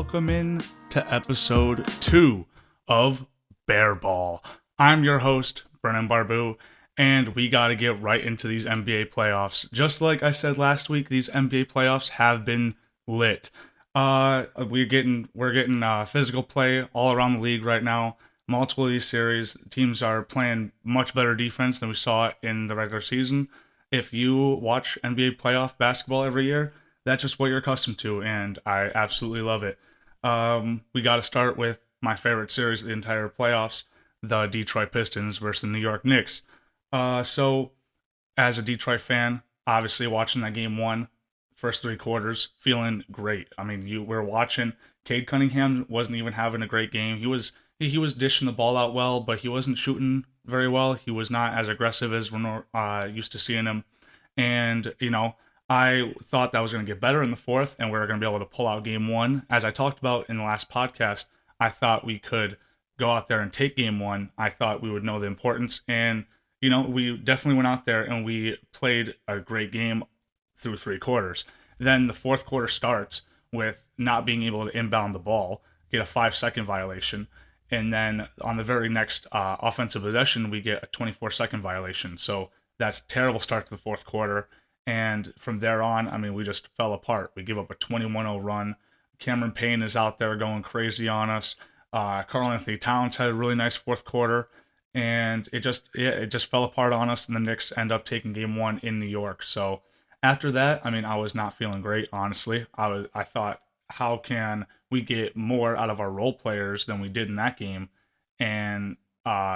welcome in to episode 2 of Bear Ball. I'm your host, Brennan Barbu, and we got to get right into these NBA playoffs. Just like I said last week, these NBA playoffs have been lit. We're getting physical play all around the league right now. Multiple of these series, teams are playing much better defense than we saw in the regular season. If you watch NBA playoff basketball every year, that's just what you're accustomed to, and I absolutely love it. We got to start with my favorite series of the entire playoffs, the Detroit Pistons versus the New York Knicks. So, as a Detroit fan, obviously watching that game one, first three quarters, feeling great. I mean, we're watching. Cade Cunningham wasn't even having a great game. He was dishing the ball out well, but he wasn't shooting very well. He was not as aggressive as we're used to seeing him. And, I thought that was going to get better in the fourth, and we were going to be able to pull out game one. As I talked about in the last podcast, I thought we could go out there and take game one. I thought we would know the importance. And, we definitely went out there and we played a great game through three quarters. Then the fourth quarter starts with not being able to inbound the ball, get a 5-second violation. And then on the very next offensive possession, we get a 24-second violation. So that's a terrible start to the fourth quarter. And from there on, we just fell apart. We give up a 21-0 run. Cameron Payne is out there going crazy on us. Karl Anthony Towns had a really nice fourth quarter. And it just fell apart on us. And the Knicks end up taking game one in New York. So after that, I was not feeling great, honestly. I thought, how can we get more out of our role players than we did in that game and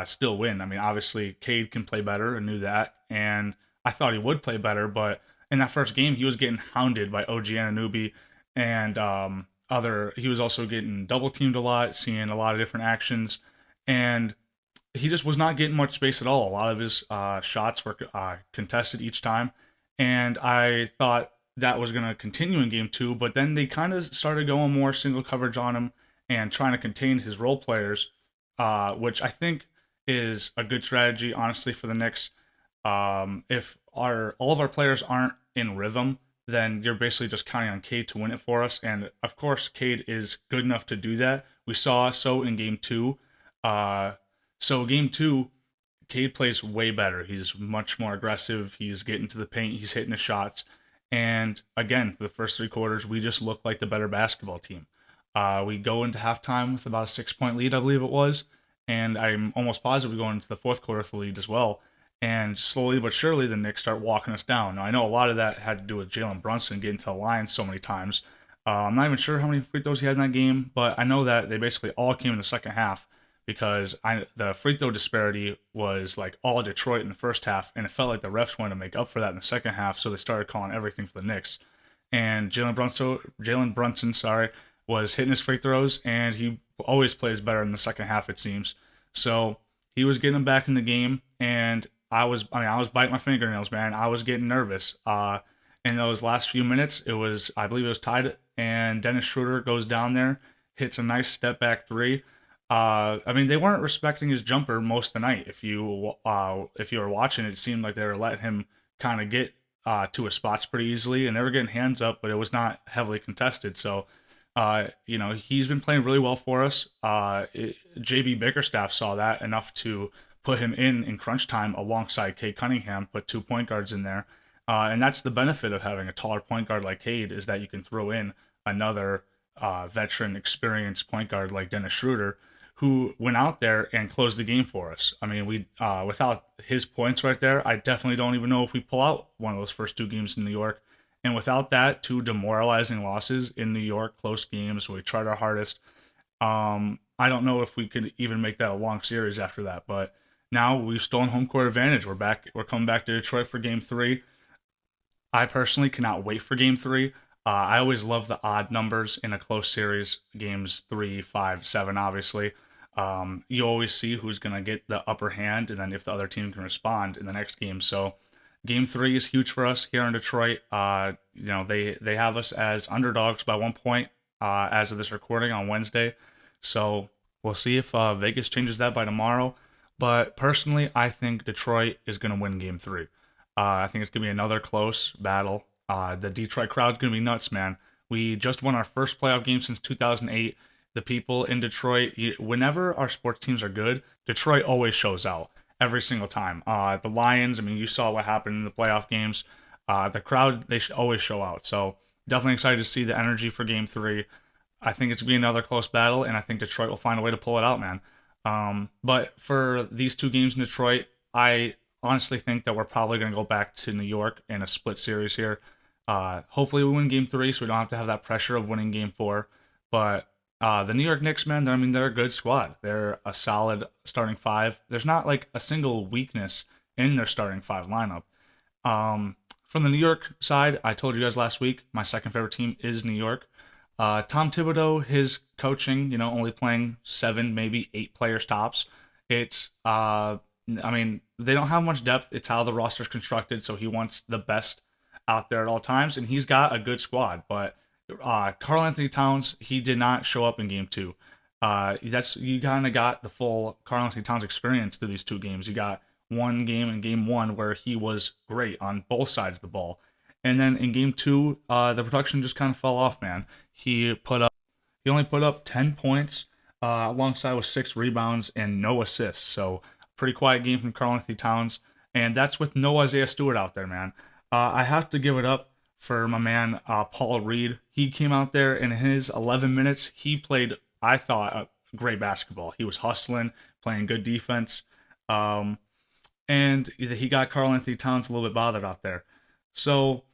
still win? Obviously, Cade can play better. I knew that. And I thought he would play better, but in that first game, he was getting hounded by OG Anunoby and he was also getting double teamed a lot, seeing a lot of different actions, and he just was not getting much space at all. A lot of his shots were contested each time, and I thought that was going to continue in game two, but then they kind of started going more single coverage on him and trying to contain his role players, which I think is a good strategy, honestly, for the Knicks. If all of our players aren't in rhythm, then you're basically just counting on Cade to win it for us. And of course, Cade is good enough to do that. We saw so in game two. So game two, Cade plays way better. He's much more aggressive. He's getting to the paint. He's hitting the shots. And again, for the first three quarters, we just look like the better basketball team. We go into halftime with about a 6-point lead, I believe it was. And I'm almost positive we go into the fourth quarter with the lead as well. And slowly but surely, the Knicks start walking us down. Now, I know a lot of that had to do with Jalen Brunson getting to the line so many times. I'm not even sure how many free throws he had in that game, but I know that they basically all came in the second half because the free throw disparity was like all Detroit in the first half, and it felt like the refs wanted to make up for that in the second half, so they started calling everything for the Knicks. And Jalen Brunson, was hitting his free throws, and he always plays better in the second half, it seems. So he was getting them back in the game, and I was biting my fingernails, man. I was getting nervous. In those last few minutes, I believe it was tied, and Dennis Schroeder goes down there, hits a nice step back three. They weren't respecting his jumper most of the night. If you were watching, it seemed like they were letting him kind of get to his spots pretty easily, and they were getting hands up, but it was not heavily contested. So, he's been playing really well for us. JB Bickerstaff saw that enough to put him in crunch time alongside Cade Cunningham, put 2 point guards in there. And that's the benefit of having a taller point guard like Cade, is that you can throw in another veteran, experienced point guard like Dennis Schroeder, who went out there and closed the game for us. Without his points right there, I definitely don't even know if we pull out one of those first two games in New York. And without that, two demoralizing losses in New York, close games where we tried our hardest, I don't know if we could even make that a long series after that. But now we've stolen home court advantage. We're back. We're coming back to Detroit for game three. I personally cannot wait for game three. I always love the odd numbers in a close series, games 3, 5, 7, obviously. You always see who's going to get the upper hand, and then if the other team can respond in the next game. So game three is huge for us here in Detroit. They have us as underdogs by 1 point as of this recording on Wednesday. So we'll see if Vegas changes that by tomorrow. But personally, I think Detroit is going to win game three. I think it's going to be another close battle. The Detroit crowd's going to be nuts, man. We just won our first playoff game since 2008. The people in Detroit, whenever our sports teams are good, Detroit always shows out every single time. The Lions, I mean, you saw what happened in the playoff games. The crowd, they always show out. So definitely excited to see the energy for Game 3. I think it's going to be another close battle, and I think Detroit will find a way to pull it out, man. But for these two games in Detroit, I honestly think that we're probably going to go back to New York in a split series here. Hopefully we win Game 3 so we don't have to have that pressure of winning Game 4. But the New York Knicks, man, I mean, they're a good squad. They're a solid starting five. There's not like a single weakness in their starting five lineup. From the New York side, I told you guys last week, my second favorite team is New York. Tom Thibodeau, his coaching, only playing 7, maybe 8 players tops. It's, I mean, they don't have much depth. It's how the roster's constructed, so he wants the best out there at all times, and he's got a good squad. But Karl Anthony Towns, he did not show up in Game 2. You kind of got the full Karl Anthony Towns experience through these two games. You got one game in Game 1 where he was great on both sides of the ball. And then in Game 2, the production just kind of fell off, man. He only put up 10 points alongside with 6 rebounds and no assists. So pretty quiet game from Karl Anthony Towns. And that's with no Isaiah Stewart out there, man. I have to give it up for my man, Paul Reed. He came out there in his 11 minutes. He played, I thought, great basketball. He was hustling, playing good defense. And he got Karl Anthony Towns a little bit bothered out there. So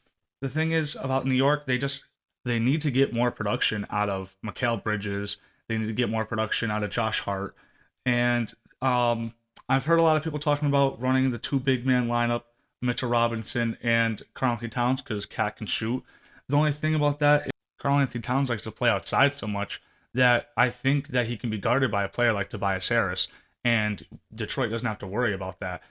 the thing is about New York, they need to get more production out of Mikal Bridges. They need to get more production out of Josh Hart. And I've heard a lot of people talking about running the 2 big man lineup, Mitchell Robinson and Karl Anthony Towns, because Cat can shoot. The only thing about that is Karl Anthony Towns likes to play outside so much that I think that he can be guarded by a player like Tobias Harris, and Detroit doesn't have to worry about that.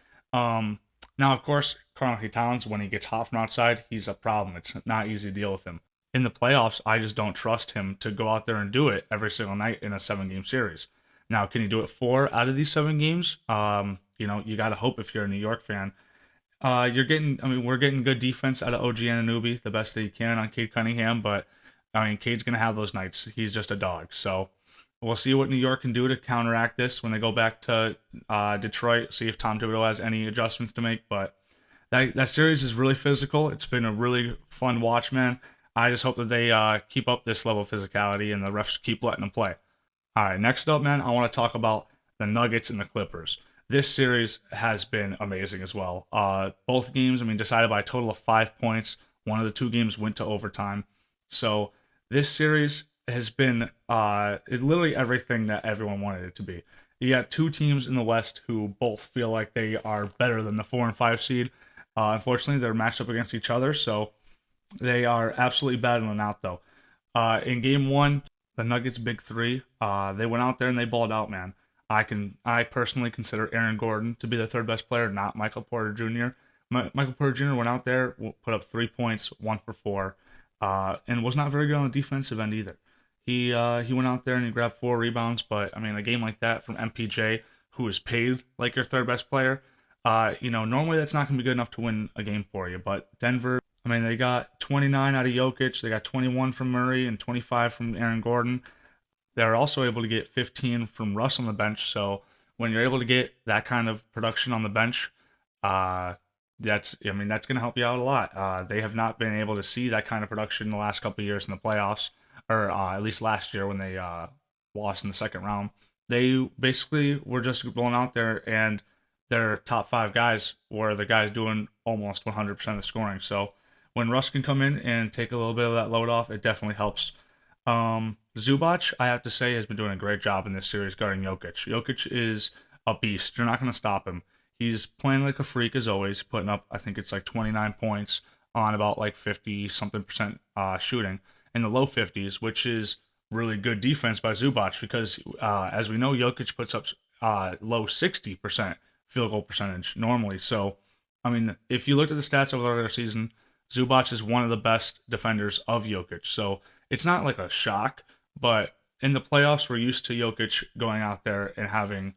Now, of course, Karl Anthony Towns, when he gets hot from outside, he's a problem. It's not easy to deal with him. In the playoffs, I just don't trust him to go out there and do it every single night in a 7-game series. Now, can he do it 4 out of these 7 games? You got to hope if you're a New York fan. We're getting good defense out of OG Anunoby, the best that he can on Cade Cunningham, but I mean, Cade's going to have those nights. He's just a dog. So we'll see what New York can do to counteract this when they go back to Detroit, see if Tom Thibodeau has any adjustments to make. But that series is really physical. It's been a really fun watch, man. I just hope that they keep up this level of physicality and the refs keep letting them play. All right, next up, man, I want to talk about the Nuggets and the Clippers. This series has been amazing as well. Both games, decided by a total of 5 points. One of the 2 games went to overtime. So this series has been literally everything that everyone wanted it to be. You got 2 teams in the West who both feel like they are better than the 4 and 5 seed. Unfortunately, they're matched up against each other, so they are absolutely battling out, though. In Game 1, the Nuggets' big 3, they went out there and they balled out, man. I personally consider Aaron Gordon to be the 3rd best player, not Michael Porter Jr. Michael Porter Jr. went out there, put up 3 points, 1 for 4, and was not very good on the defensive end either. He went out there and he grabbed 4 rebounds, but a game like that from MPJ, who is paid like your 3rd best player, normally that's not going to be good enough to win a game for you. But Denver, they got 29 out of Jokic, they got 21 from Murray and 25 from Aaron Gordon. They're also able to get 15 from Russ on the bench. So when you're able to get that kind of production on the bench, that's going to help you out a lot. They have not been able to see that kind of production the last couple of years in the playoffs, or at least last year when they lost in the second round. They basically were just going out there, and their top 5 guys were the guys doing almost 100% of the scoring. So when Russ can come in and take a little bit of that load off, it definitely helps. Zubac, I have to say, has been doing a great job in this series guarding Jokic. Jokic is a beast. You're not going to stop him. He's playing like a freak as always, putting up, I think it's like 29 points on about like 50-something% shooting in the low 50s, which is really good defense by Zubac because, as we know, Jokic puts up low 60% field goal percentage normally. So, if you looked at the stats over the regular season, Zubac is one of the best defenders of Jokic. So it's not like a shock, but in the playoffs, we're used to Jokic going out there and having,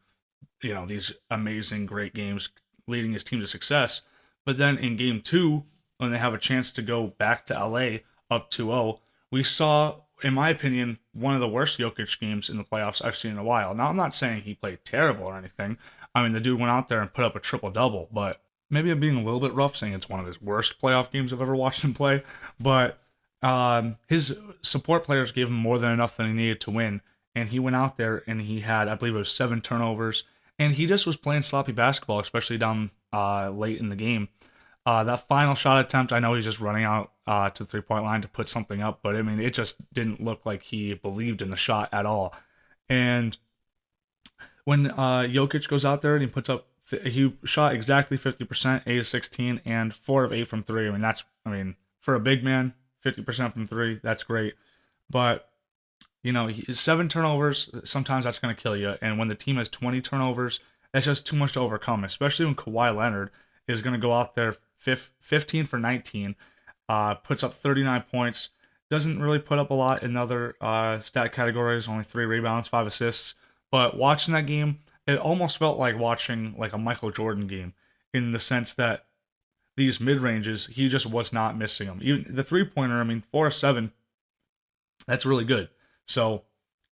these amazing, great games, leading his team to success. But then in Game 2, when they have a chance to go back to LA up 2-0, we saw, in my opinion, one of the worst Jokic games in the playoffs I've seen in a while. Now, I'm not saying he played terrible or anything. I mean, the dude went out there and put up a triple double, but maybe I'm being a little bit rough saying it's one of his worst playoff games I've ever watched him play. But his support players gave him more than enough than he needed to win. And he went out there and he had, I believe it was 7 turnovers. And he just was playing sloppy basketball, especially down late in the game. That final shot attempt, I know he's just running out to the 3 point line to put something up, but I mean, it just didn't look like he believed in the shot at all. And when Jokic goes out there and he puts up, he shot exactly 50%, 8 of 16, and 4 of 8 from 3. I mean, for a big man, 50% from 3, that's great. But, 7 turnovers, sometimes that's going to kill you. And when the team has 20 turnovers, that's just too much to overcome, especially when Kawhi Leonard is going to go out there 15 for 19, puts up 39 points, doesn't really put up a lot in other stat categories, only 3 rebounds, 5 assists. But watching that game, it almost felt like watching like a Michael Jordan game in the sense that these mid ranges, he just was not missing them. Even the 3 pointer, I mean, 4 of 7, that's really good. So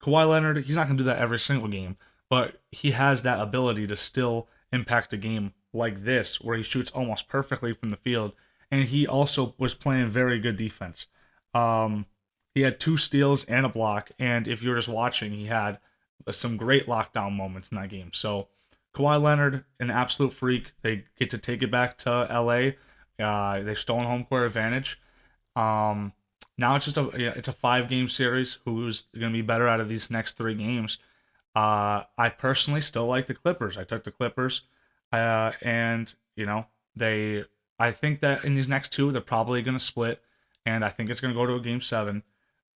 Kawhi Leonard, he's not going to do that every single game, but he has that ability to still impact a game like this, where he shoots almost perfectly from the field, and he also was playing very good defense. He had 2 steals and a block, and if you're just watching, he had some great lockdown moments in that game. So Kawhi Leonard, an absolute freak. They get to take it back to LA. They've stolen home court advantage. Now it's just a 5 game series. Who's going to be better out of these next 3 games? I personally still like the Clippers. I took the Clippers, and I think that in these next 2 they're probably going to split, and I think it's going to go to a game 7.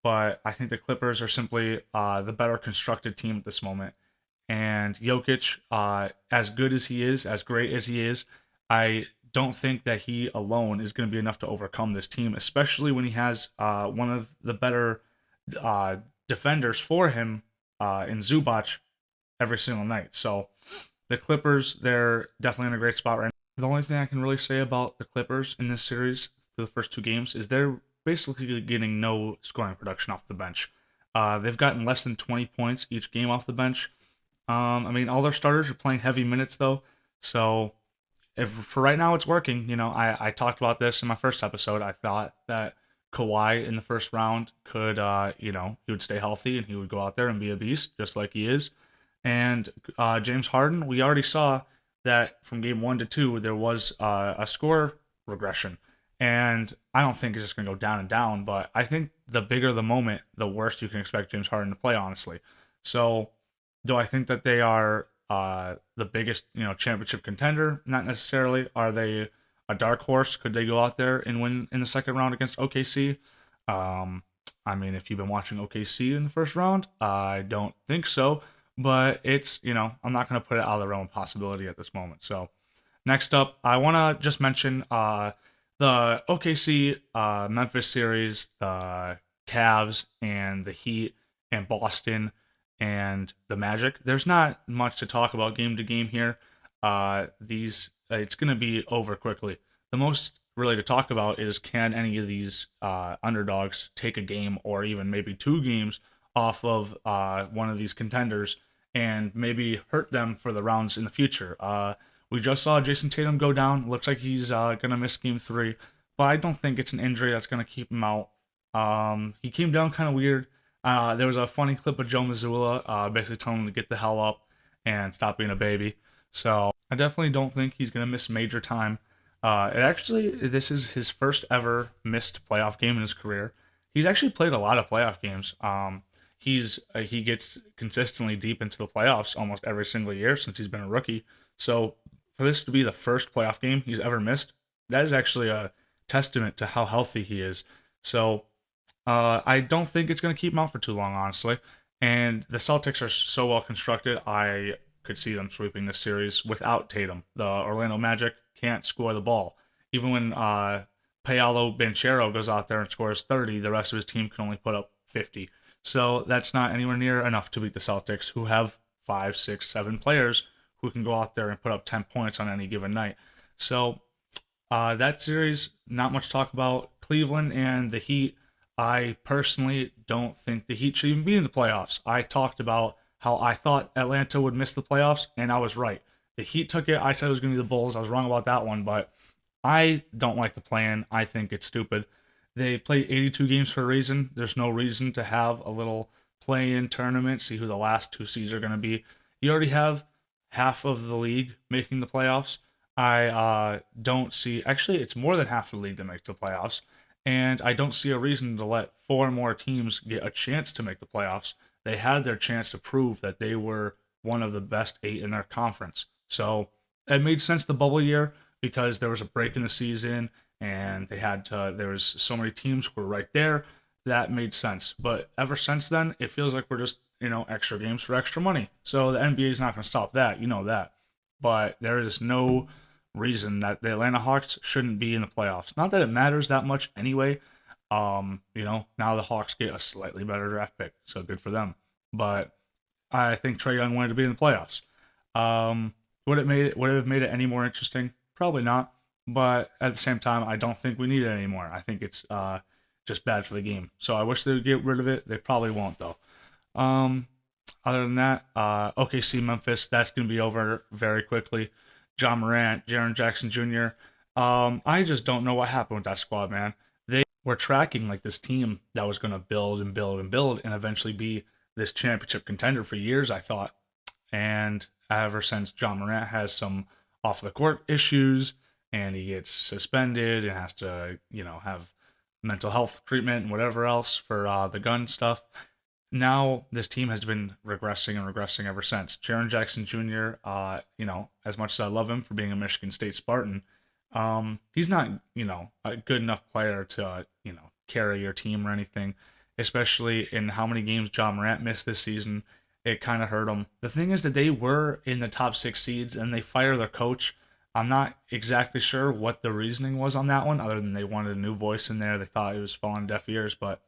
But I think the Clippers are simply the better constructed team at this moment. And Jokic, as good as he is, as great as he is, I don't think that he alone is going to be enough to overcome this team, especially when he has one of the better defenders for him in Zubac every single night. So the Clippers, they're definitely in a great spot right now. The only thing I can really say about the Clippers in this series through the first 2 games is they're basically getting no scoring production off the bench. They've gotten less than 20 points each game off the bench. I mean, all their starters are playing heavy minutes, though. So for right now, it's working. I talked about this in my first episode. I thought that Kawhi in the first round could, he would stay healthy and he would go out there and be a beast, just like he is. And James Harden, we already saw that from game 1 to 2, there was a score regression. And I don't think it's just going to go down and down, but I think the bigger the moment, the worse you can expect James Harden to play, honestly. So, do I think that they are the biggest, championship contender? Not necessarily. Are they a dark horse? Could they go out there and win in the second round against OKC? I mean, if you've been watching OKC in the first round, I don't think so. But it's, I'm not going to put it out of the realm of possibility at this moment. So, next up, I want to just mention the OKC Memphis series, the Cavs and the Heat and Boston and the Magic. There's not much to talk about game to game here. It's going to be over quickly. The most really to talk about is, can any of these underdogs take a game or even maybe 2 games off of one of these contenders and maybe hurt them for the rounds in the future. We just saw Jason Tatum go down. Looks like he's going to miss game 3, but I don't think it's an injury that's going to keep him out. He came down kind of weird. There was a funny clip of Joe Mazzulla basically telling him to get the hell up and stop being a baby. So I definitely don't think he's going to miss major time. This is his first ever missed playoff game in his career. He's actually played a lot of playoff games. He gets consistently deep into the playoffs almost every single year since he's been a rookie. So for this to be the first playoff game he's ever missed, that is actually a testament to how healthy he is. So I don't think it's going to keep him out for too long, honestly. And the Celtics are so well constructed, I could see them sweeping this series without Tatum. The Orlando Magic can't score the ball. Even when Paolo Banchero goes out there and scores 30, the rest of his team can only put up 50. So that's not anywhere near enough to beat the Celtics, who have 5, 6, 7 players who can go out there and put up 10 points on any given night. So that series, not much to talk about. Cleveland and the Heat, I personally don't think the Heat should even be in the playoffs. I talked about how I thought Atlanta would miss the playoffs, and I was right. The Heat took it. I said it was going to be the Bulls. I was wrong about that one, but I don't like the plan. I think it's stupid. They play 82 games for a reason. There's no reason to have a little play-in tournament, see who the last two seeds are going to be. You already have half of the league making the playoffs. I don't see. Actually, it's more than half the league that makes the playoffs, and I don't see a reason to let four more teams get a chance to make the playoffs. They had their chance to prove that they were one of the best eight in their conference. So it made sense the bubble year because there was a break in the season and they had to. There was so many teams who were right there. That made sense. But ever since then, it feels like we're just extra games for extra money. So the NBA is not going to stop that. You know that. But there is no reason that the Atlanta Hawks shouldn't be in the playoffs. Not that it matters that much anyway. Now the Hawks get a slightly better draft pick, so good for them. But I think Trae Young wanted to be in the playoffs. Would it have made it any more interesting? Probably not. But at the same time, I don't think we need it anymore. I think it's just bad for the game. So I wish they would get rid of it. They probably won't though. Other than that, OKC Memphis, that's going to be over very quickly. John Morant, Jaren Jackson Jr. I just don't know what happened with that squad, man. They were tracking like this team that was going to build and build and build and eventually be this championship contender for years, I thought. And ever since John Morant has some off the court issues and he gets suspended and has to, have mental health treatment and whatever else for the gun stuff, now this team has been regressing and regressing ever since. Jaren Jackson Jr., as much as I love him for being a Michigan State Spartan, he's not, a good enough player to, carry your team or anything, especially in how many games John Morant missed this season. It kind of hurt them. The thing is that they were in the top six seeds and they fire their coach. I'm not exactly sure what the reasoning was on that one, other than they wanted a new voice in there. They thought it was falling deaf ears, but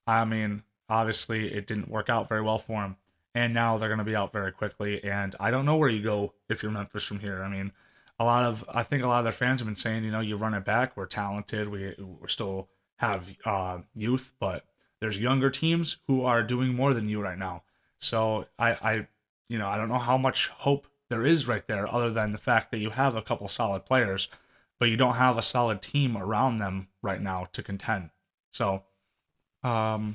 I mean, obviously it didn't work out very well for them. And now they're going to be out very quickly. And I don't know where you go if you're Memphis from here. I mean, I think a lot of their fans have been saying, you run it back. We're talented. We still have youth, but there's younger teams who are doing more than you right now. So I don't know how much hope there is right there, other than the fact that you have a couple solid players, but you don't have a solid team around them right now to contend. So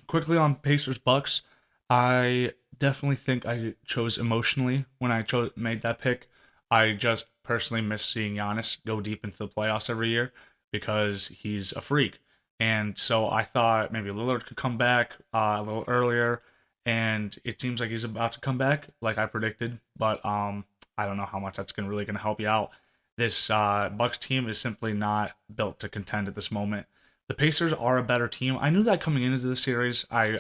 quickly on Pacers Bucks, I definitely think I chose emotionally when I made that pick. I just personally miss seeing Giannis go deep into the playoffs every year because he's a freak. And so I thought maybe Lillard could come back a little earlier, and it seems like he's about to come back, like I predicted. But I don't know how much that's really going to help you out. This Bucks team is simply not built to contend at this moment. The Pacers are a better team. I knew that coming into the series. I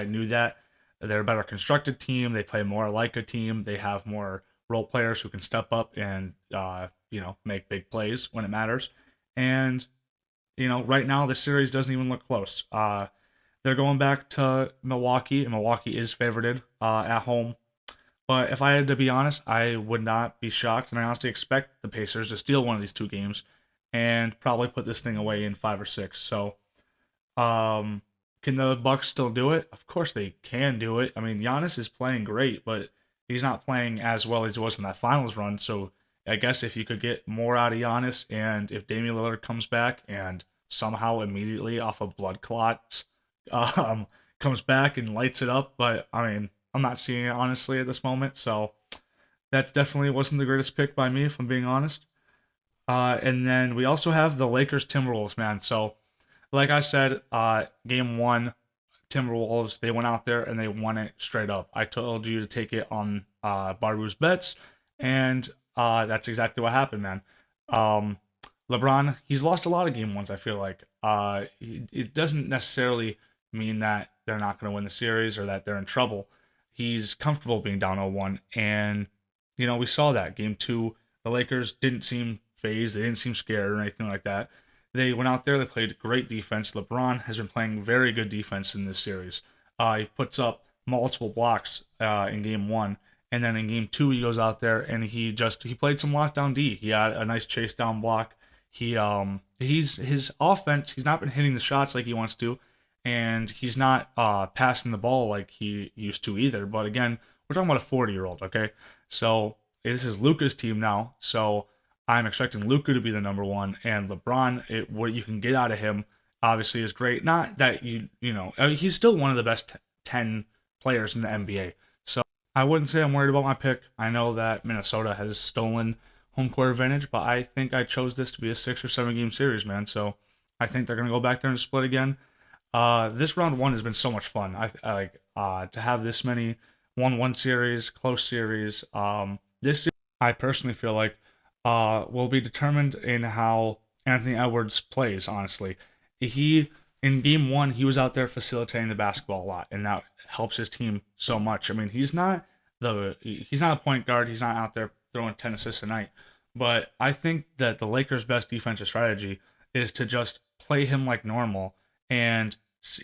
knew that they're a better constructed team. They play more like a team. They have more role players who can step up and make big plays when it matters. And right now the series doesn't even look close. They're going back to Milwaukee, and Milwaukee is favorited at home. But if I had to be honest, I would not be shocked, and I honestly expect the Pacers to steal one of these two games and probably put this thing away in 5 or 6. So, can the Bucks still do it? Of course they can do it. I mean, Giannis is playing great, but he's not playing as well as he was in that finals run. So, I guess if you could get more out of Giannis, and if Damian Lillard comes back and somehow immediately off of blood clots comes back and lights it up, but I mean, I'm not seeing it honestly at this moment. So, that's definitely wasn't the greatest pick by me, if I'm being honest. And then we also have the Lakers Timberwolves, man. So, like I said, game 1, Timberwolves, they went out there and they won it straight up. I told you to take it on Barbu's bets, and that's exactly what happened, man. LeBron, he's lost a lot of game 1s, I feel like. It doesn't necessarily mean that they're not going to win the series or that they're in trouble. He's comfortable being down 0-1, and, we saw that. Game 2, the Lakers didn't seem phased. They didn't seem scared or anything like that. They went out there. They played great defense. LeBron has been playing very good defense in this series. He puts up multiple blocks in game 1, and then in game 2 he goes out there and he played some lockdown D. He had a nice chase down block. His offense. He's not been hitting the shots like he wants to, and he's not passing the ball like he used to either. But again, we're talking about a 40-year-old, okay? So this is Luka's team now, so I'm expecting Luka to be the number one, and LeBron, what you can get out of him obviously is great. Not that he's still one of the best 10 players in the NBA. So I wouldn't say I'm worried about my pick. I know that Minnesota has stolen home court advantage, but I think I chose this to be a 6 or 7 game series, man. So I think they're gonna go back there and split again. This round one has been so much fun. I like to have this many 1-1 series, close series. This I personally feel like will be determined in how Anthony Edwards plays. Honestly, he in game one he was out there facilitating the basketball a lot, and that helps his team so much. I mean, he's not a point guard. He's not out there throwing 10 assists a night. But I think that the Lakers' best defensive strategy is to just play him like normal. And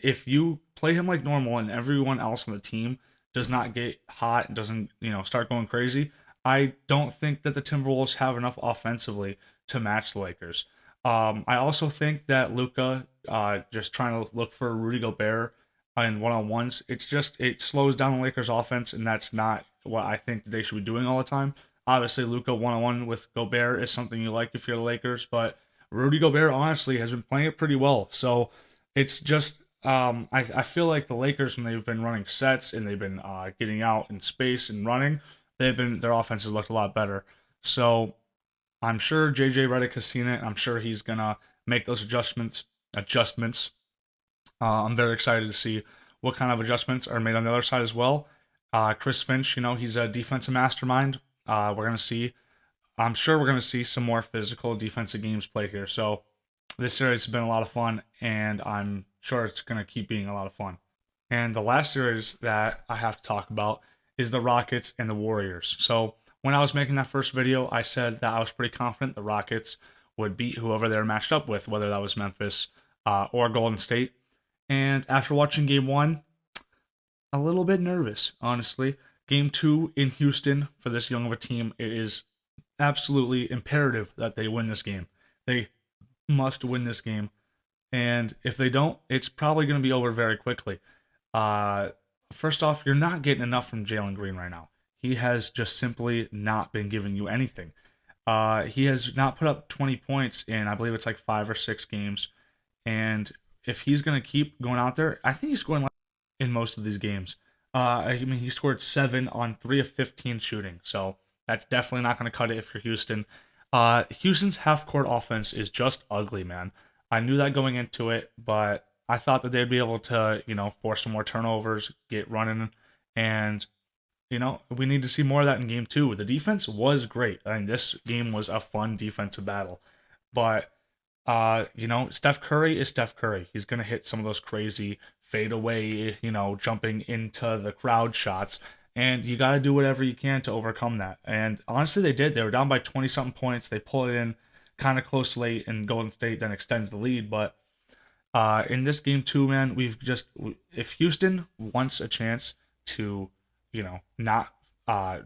if you play him like normal and everyone else on the team does not get hot and doesn't, start going crazy, I don't think that the Timberwolves have enough offensively to match the Lakers. I also think that Luka, just trying to look for Rudy Gobert in one-on-ones, it slows down the Lakers' offense, and that's not what I think they should be doing all the time. Obviously, Luka one-on-one with Gobert is something you like if you're the Lakers, but Rudy Gobert honestly has been playing it pretty well. So it's just I feel like the Lakers, when they've been running sets and they've been getting out in space and running, their offense has looked a lot better. So I'm sure JJ Redick has seen it. I'm sure he's gonna make those adjustments. I'm very excited to see what kind of adjustments are made on the other side as well. Chris Finch, he's a defensive mastermind. We're gonna see. I'm sure we're gonna see some more physical defensive games played here. So this series has been a lot of fun, and I'm sure it's gonna keep being a lot of fun. And the last series that I have to talk about is the Rockets and the Warriors. So when I was making that first video, I said that I was pretty confident the Rockets would beat whoever they were matched up with, whether that was Memphis or Golden State. And after watching game one, a little bit nervous, honestly. Game two in Houston for this young of a team, it is absolutely imperative that they win this game. They must win this game. And if they don't, it's probably going to be over very quickly. First off, you're not getting enough from Jalen Green right now. He has just simply not been giving you anything. He has not put up 20 points in, I believe it's like 5 or 6 games. And if he's going to keep going out there, I think he's scoring like in most of these games. He scored 7 on 3 of 15 shooting. So that's definitely not going to cut it if you're Houston. Houston's half-court offense is just ugly, man. I knew that going into it, but I thought that they'd be able to, force some more turnovers, get running, and, we need to see more of that in game two. The defense was great. I mean, this game was a fun defensive battle. But, Steph Curry is Steph Curry. He's going to hit some of those crazy fadeaway, jumping into the crowd shots. And you got to do whatever you can to overcome that. And honestly, they did. They were down by 20-something points. They pulled it in kind of close late, and Golden State then extends the lead. But in this game too, man, if Houston wants a chance to, not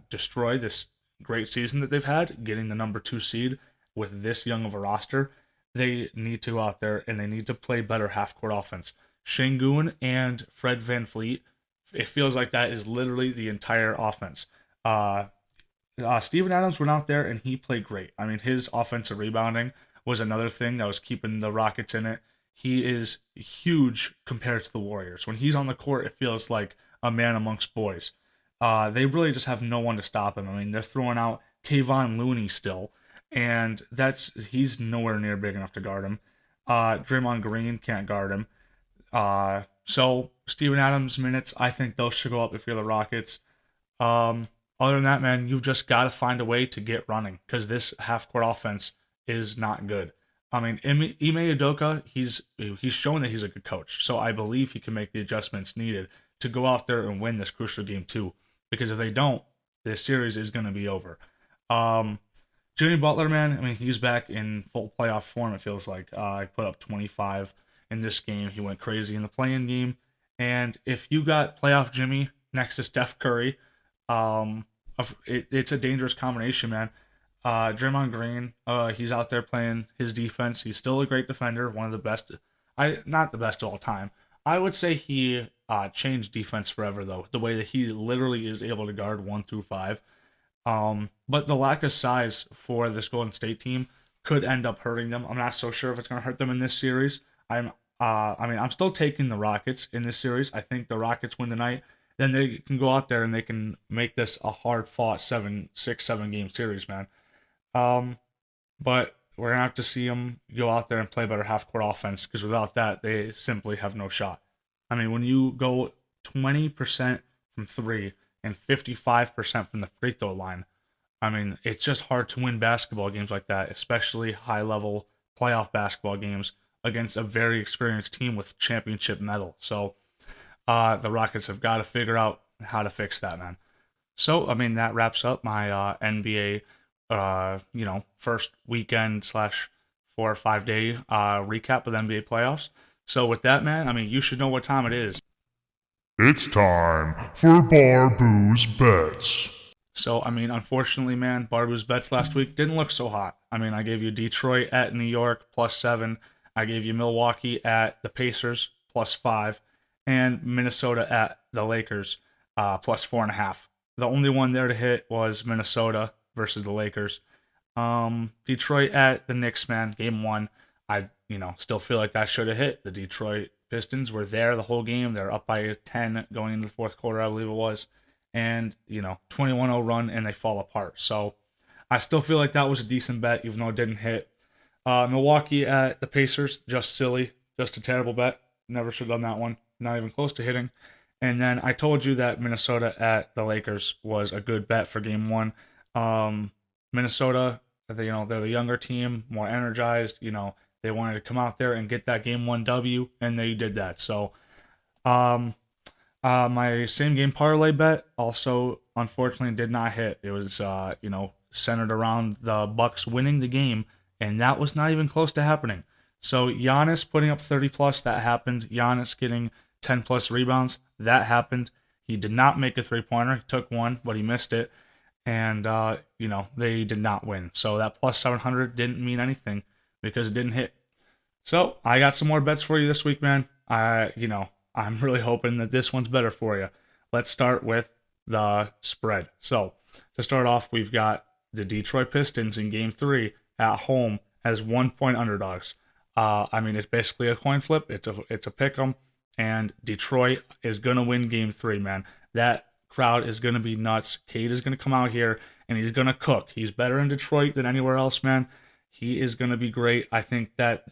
destroy this great season that they've had, getting the number 2 seed with this young of a roster, they need to go out there and they need to play better half-court offense. Şengün and Fred VanVleet, it feels like that is literally the entire offense. Steven Adams went out there and he played great. I mean, his offensive rebounding was another thing that was keeping the Rockets in it. He is huge compared to the Warriors. When he's on the court, it feels like a man amongst boys. They really just have no one to stop him. I mean, they're throwing out Kayvon Looney still, and he's nowhere near big enough to guard him. Draymond Green can't guard him. So Steven Adams minutes, I think those should go up if you're the Rockets. Other than that, man, you've just got to find a way to get running because this half-court offense is not good. I mean, Ime Udoka, he's shown that he's a good coach, so I believe he can make the adjustments needed to go out there and win this crucial game too. Because if they don't, this series is going to be over. Jimmy Butler, man, I mean, he's back in full playoff form, it feels like. He put up 25 in this game. He went crazy in the play-in game. And if you got playoff Jimmy next to Steph Curry, it's a dangerous combination, man. Draymond Green, he's out there playing his defense. He's still a great defender, one of the best. Not the best of all time. I would say he changed defense forever, though, the way that he literally is able to guard 1 through 5. But the lack of size for this Golden State team could end up hurting them. I'm not so sure if it's going to hurt them in this series. I'm still taking the Rockets in this series. I think the Rockets win tonight. Then they can go out there and they can make this a hard fought 7 game series, man. But we're gonna have to see them go out there and play better half court offense because without that, they simply have no shot. I mean, when you go 20% from three and 55% from the free throw line, I mean, it's just hard to win basketball games like that, especially high level playoff basketball games against a very experienced team with championship medal. So the Rockets have got to figure out how to fix that, man. So, I mean, that wraps up my NBA, first weekend slash 4 or 5 day recap of the NBA playoffs. So, with that, man, I mean, you should know what time it is. It's time for Barbu's Bets. So, I mean, unfortunately, man, Barbu's Bets last week didn't look so hot. I mean, I gave you Detroit at New York +7. I gave you Milwaukee at the Pacers +5. And Minnesota at the Lakers +4.5. The only one there to hit was Minnesota versus the Lakers. Detroit at the Knicks, man, game 1. I still feel like that should have hit. The Detroit Pistons were there the whole game. They're up by 10 going into the fourth quarter, I believe it was. And, 21-0 run, and they fall apart. So I still feel like that was a decent bet, even though it didn't hit. Milwaukee at the Pacers, just silly. Just a terrible bet. Never should have done that one. Not even close to hitting. And then I told you that Minnesota at the Lakers was a good bet for game 1. Minnesota, they're the younger team, more energized. They wanted to come out there and get that game 1 W, and they did that. So, my same game parlay bet also unfortunately did not hit. It was centered around the Bucks winning the game, and that was not even close to happening. So Giannis putting up 30 plus, that happened. Giannis getting 10 plus rebounds, that happened. He did not make a 3-pointer. He took one, but he missed it. And, they did not win. So that plus 700 didn't mean anything because it didn't hit. So I got some more bets for you this week, man. I'm really hoping that this one's better for you. Let's start with the spread. So to start off, we've got the Detroit Pistons in game 3 at home as 1-point underdogs. It's basically a coin flip. It's a pick 'em, and Detroit is gonna win game 3, man. That crowd is gonna be nuts. Cade is gonna come out here and he's gonna cook. He's better in Detroit than anywhere else, man. He is gonna be great. I think that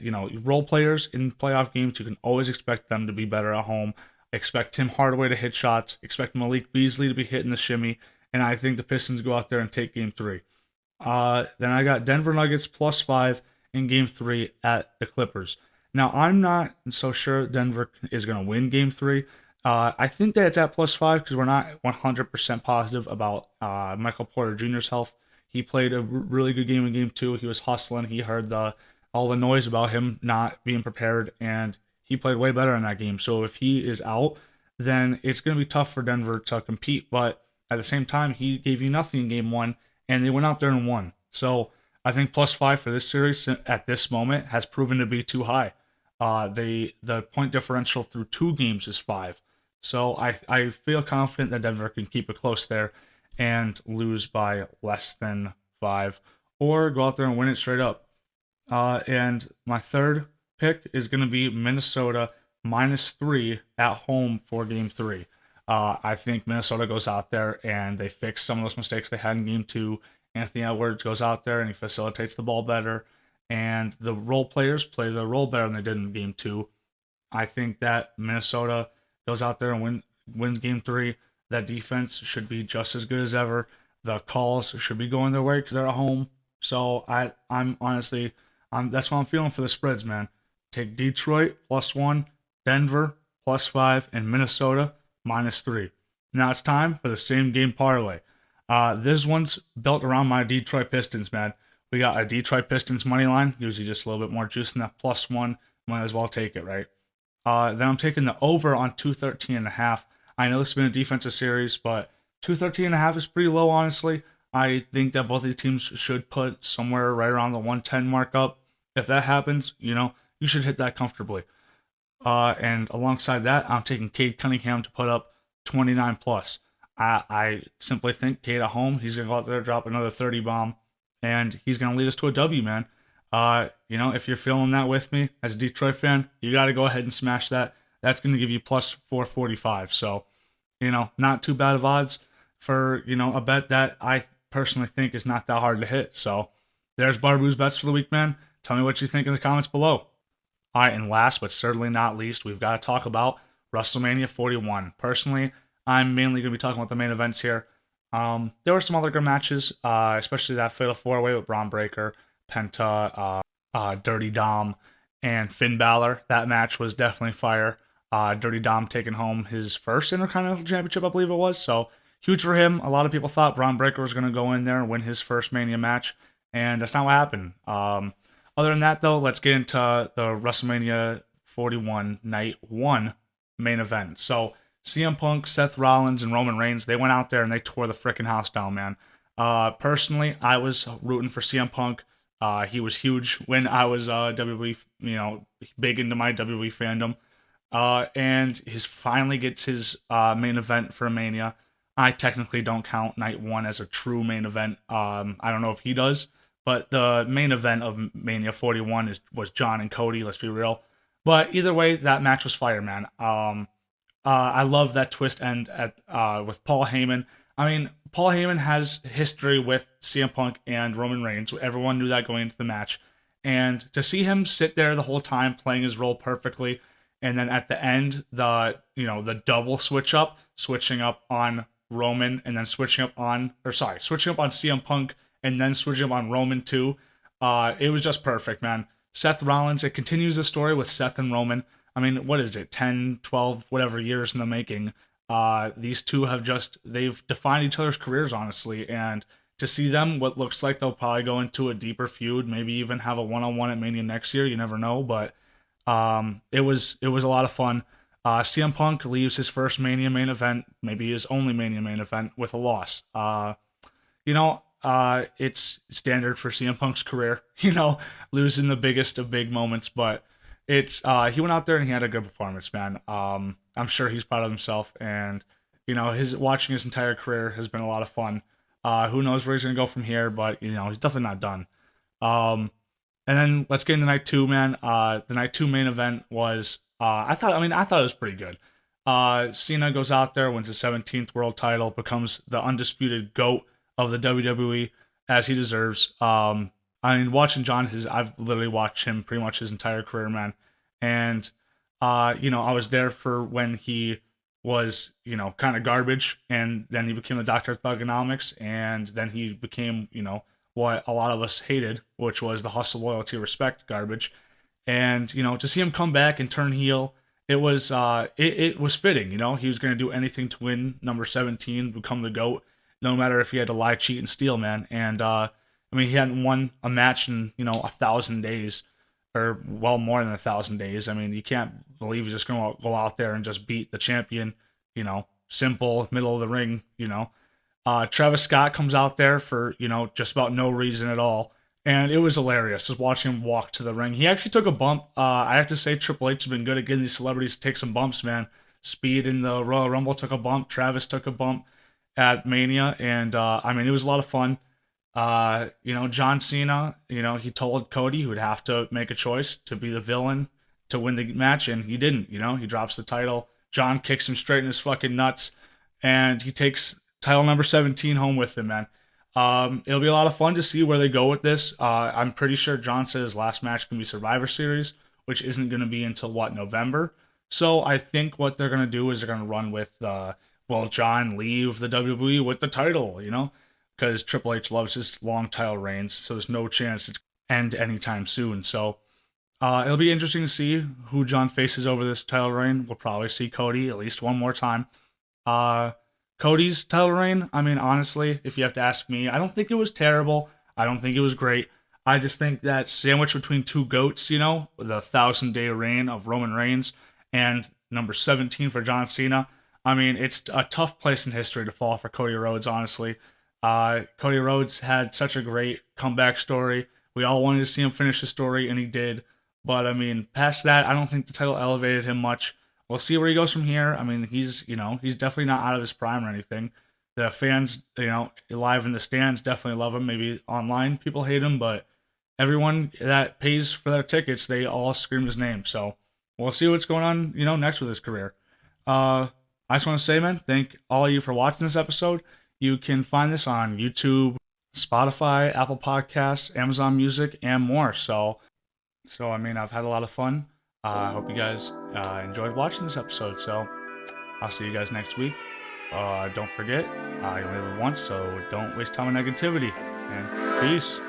role players in playoff games, you can always expect them to be better at home. Expect Tim Hardaway to hit shots. Expect Malik Beasley to be hitting the shimmy. And I think the Pistons go out there and take game 3. Then I got Denver Nuggets +5 in game 3 at the Clippers. Now, I'm not so sure Denver is going to win game 3. I think that it's at +5 because we're not 100% positive about Michael Porter Jr.'s health. He played a really good game in game 2. He was hustling. He heard all the noise about him not being prepared, and he played way better in that game. So if he is out, then it's going to be tough for Denver to compete. But at the same time, he gave you nothing in game 1, and they went out there and won. So I think +5 for this series at this moment has proven to be too high. The point differential through 2 games is 5. So I feel confident that Denver can keep it close there and lose by less than 5, or go out there and win it straight up. And my third pick is going to be Minnesota -3 at home for game 3. I think Minnesota goes out there and they fix some of those mistakes they had in game 2. Anthony Edwards goes out there and he facilitates the ball better, and the role players play their role better than they did in game 2. I think that Minnesota goes out there and wins game 3. That defense should be just as good as ever. The calls should be going their way because they're at home. So I'm honestly, that's what I'm feeling for the spreads, man. Take Detroit +1, Denver +5, and Minnesota -3. Now it's time for the same game parlay. This one's built around my Detroit Pistons, man. We got a Detroit Pistons money line, usually just a little bit more juice than that +1. Might as well take it, right? Then I'm taking the over on 213.5. I know this has been a defensive series, but 213.5 is pretty low, honestly. I think that both these teams should put somewhere right around the 110 mark up. If that happens, you should hit that comfortably. And alongside that, I'm taking Cade Cunningham to put up 29 plus. I simply think Cade at home, he's going to go out there, drop another 30 bomb, and he's going to lead us to a W, man. If you're feeling that with me as a Detroit fan, you got to go ahead and smash that. That's going to give you plus 445. So, not too bad of odds for, a bet that I personally think is not that hard to hit. So, there's Barbu's bets for the week, man. Tell me what you think in the comments below. All right, and last but certainly not least, we've got to talk about WrestleMania 41. Personally, I'm mainly going to be talking about the main events here. There were some other good matches, especially that Fatal 4-Way with Braun Breaker, Penta, Dirty Dom, and Finn Balor. That match was definitely fire. Dirty Dom taking home his first Intercontinental Championship, I believe it was. So huge for him. A lot of people thought Braun Breaker was going to go in there and win his first Mania match, and that's not what happened. Other than that, though, let's get into the WrestleMania 41 Night 1 main event. So CM Punk, Seth Rollins, and Roman Reigns, they went out there and they tore the freaking house down, man. Personally, I was rooting for CM Punk. He was huge when I was WWE, big into my WWE fandom. And he finally gets his main event for Mania. I technically don't count Night 1 as a true main event. I don't know if he does, but the main event of Mania 41 was John and Cody, let's be real. But either way, that match was fire, man. I love that twist end with Paul Heyman. I mean, Paul Heyman has history with CM Punk and Roman Reigns. Everyone knew that going into the match. And to see him sit there the whole time playing his role perfectly, and then at the end, the double switching up on Roman, and then switching up on CM Punk, and then switching up on Roman too. It was just perfect, man. Seth Rollins, it continues the story with Seth and Roman. I mean, what is it, 10, 12, whatever years in the making. These two they've defined each other's careers, honestly, and to see them, what looks like they'll probably go into a deeper feud, maybe even have a one-on-one at Mania next year, you never know, but it was a lot of fun. CM Punk leaves his first Mania main event, maybe his only Mania main event, with a loss. It's standard for CM Punk's career, losing the biggest of big moments, but he went out there and he had a good performance, man. I'm sure he's proud of himself, and watching his entire career has been a lot of fun. Who knows where he's gonna go from here, but he's definitely not done. And then let's get into night 2, man. The night 2 main event was I thought it was pretty good. Cena goes out there, wins his 17th world title, becomes the undisputed GOAT of the WWE, as he deserves. Watching John, I've literally watched him pretty much his entire career, man. And I was there for when he was, kind of garbage, and then he became the Doctor of Thugonomics, and then he became, what a lot of us hated, which was the hustle, loyalty, respect garbage. And to see him come back and turn heel, it was it was fitting. He was going to do anything to win number 17, become the GOAT, no matter if he had to lie, cheat, and steal, man. And he hadn't won a match in 1,000 days, or well more than 1,000 days. I mean, you can't believe he's just going to go out there and just beat the champion. Simple, middle of the ring. Travis Scott comes out there for just about no reason at all, and it was hilarious just watching him walk to the ring. He actually took a bump. I have to say, Triple H has been good at getting these celebrities to take some bumps, man. Speed in the Royal Rumble took a bump. Travis took a bump at Mania, and it was a lot of fun. John Cena, he told Cody he would have to make a choice to be the villain to win the match, and he didn't. He drops the title. John kicks him straight in his fucking nuts, and he takes title number 17 home with him, man. It'll be a lot of fun to see where they go with this. I'm pretty sure John said his last match can be Survivor Series, which isn't going to be until November. So I think what they're going to do is they're going to run with, John leave the WWE with the title, because Triple H loves his long title reigns, so there's no chance it's end anytime soon. So it'll be interesting to see who John faces over this title reign. We'll probably see Cody at least one more time. Cody's title reign, honestly, if you have to ask me, I don't think it was terrible. I don't think it was great. I just think that sandwich between two goats, the 1,000-day reign of Roman Reigns and number 17 for John Cena, it's a tough place in history to fall for Cody Rhodes, honestly. Cody Rhodes had such a great comeback story. We all wanted to see him finish the story, and he did. But I mean, past that, I don't think the title elevated him much. We'll see where he goes from here. I mean, he's definitely not out of his prime or anything. The fans, live in the stands definitely love him. Maybe online people hate him, but everyone that pays for their tickets, they all scream his name. So we'll see what's going on, next with his career. I just want to say, man, thank all of you for watching this episode. You can find this on YouTube, Spotify, Apple Podcasts, Amazon Music, and more. So I mean, I've had a lot of fun. I hope you guys enjoyed watching this episode. So I'll see you guys next week. Don't forget, you only live once, so don't waste time on negativity. And peace.